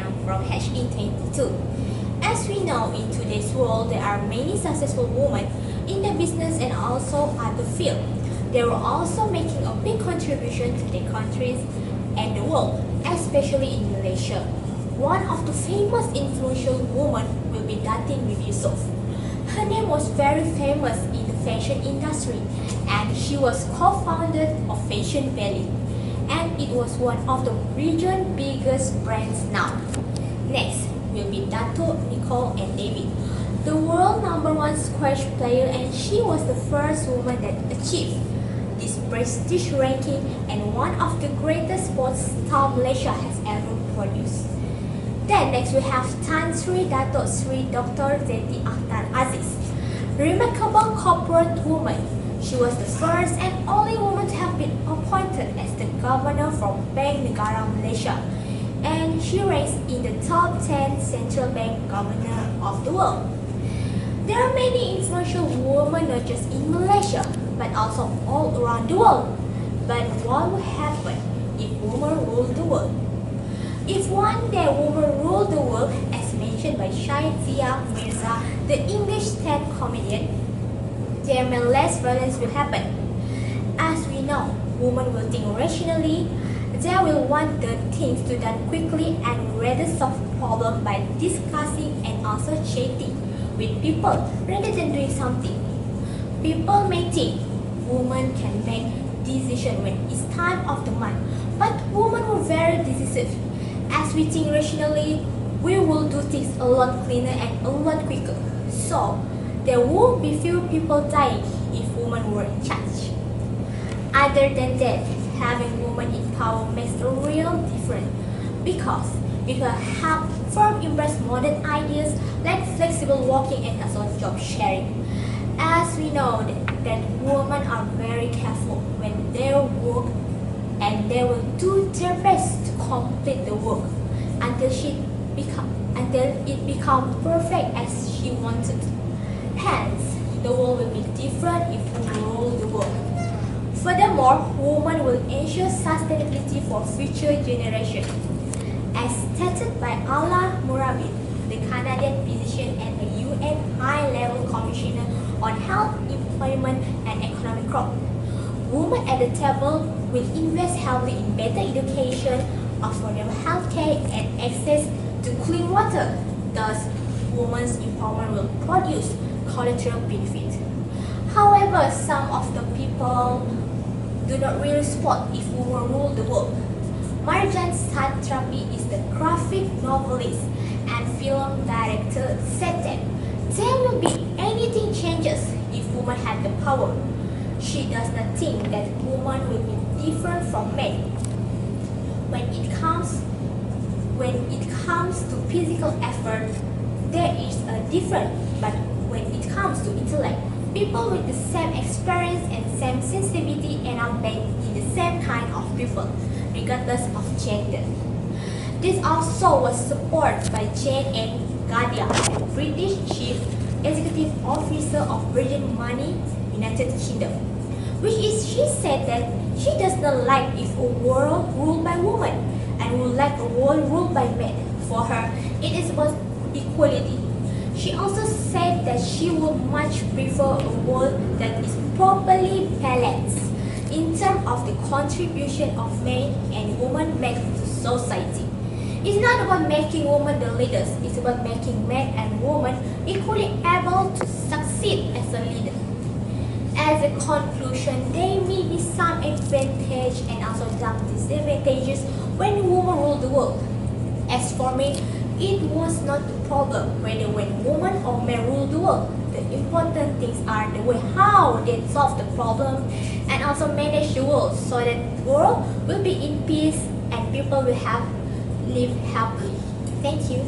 am from HE22. As we know, in today's world, there are many successful women in the business and also other field. They are also making a big contribution to their countries and the world, especially in Malaysia. One of the famous influential women will be Datin Yusuf. Her name was very famous in the fashion industry, and she was co-founder of Fashion Valley, and it was one of the region's biggest brands now. Next will be Dato, Nicole and David, the world #1 squash player, and she was the first woman that achieved this prestigious ranking and one of the greatest sports stars Malaysia has ever produced. Then next we have Tan Sri Dato Sri Dr. Zeti Akhtar Aziz, remarkable corporate woman. She was the first and only woman to have been appointed as the governor from Bank Negara Malaysia, and she ranks in the top 10 central bank governor of the world. There are many influential women not just in Malaysia but also all around the world. But what would happen if women ruled the world? If one day women rule the world, as mentioned by Shahzia Mirza, the English stand comedian, there may less violence will happen. As we know, women will think rationally. They will want the things to done quickly and rather solve problem by discussing and also chatting with people rather than doing something. People may think women can make decision when it's time of the month, but women were very decisive. As we think rationally, we will do things a lot cleaner and a lot quicker. So, there would be few people dying if women were in charge. Other than that, having women in power makes a real difference because it will help firm embrace modern ideas like flexible working and also job sharing. As we know that women are very careful when they work, and they will do their best to complete the work until it becomes perfect as she wanted. Hence, the world will be different if we rule the world. Furthermore, women will ensure sustainability for future generations. As stated by Ala Murabit, the Canadian physician and the UN High-Level Commissioner on Health, Employment and Economic Growth, women at the table will invest heavily in better education, affordable healthcare, and access to clean water. Thus, women's empowerment will produce collateral benefits. However, some of the people do not really support if women rule the world. Marjan Satrapi is the graphic novelist and film director, said that there will be anything changes if women had the power. She does not think that women will be different from men. When it comes to physical effort, there is a difference. But when it comes to intellect, people with the same experience and same sensitivity end up being the same kind of people, regardless of gender. This also was supported by Jane and Daria, the British Chief Executive Officer of Virgin Money, United Kingdom, she said that she does not like if a world ruled by women and would like a world ruled by men. For her, it is about equality. She also said that she would much prefer a world that is properly balanced in terms of the contribution of men and women make to society. It's not about making women the leaders, it's about making men and women equally able to succeed as a leader. As a conclusion, there may be some advantage and also some disadvantages when women rule the world. As for me, it was not the problem whether when women or men rule the world. The important things are the way how they solve the problem and also manage the world so that the world will be in peace and people will live happily. Thank you.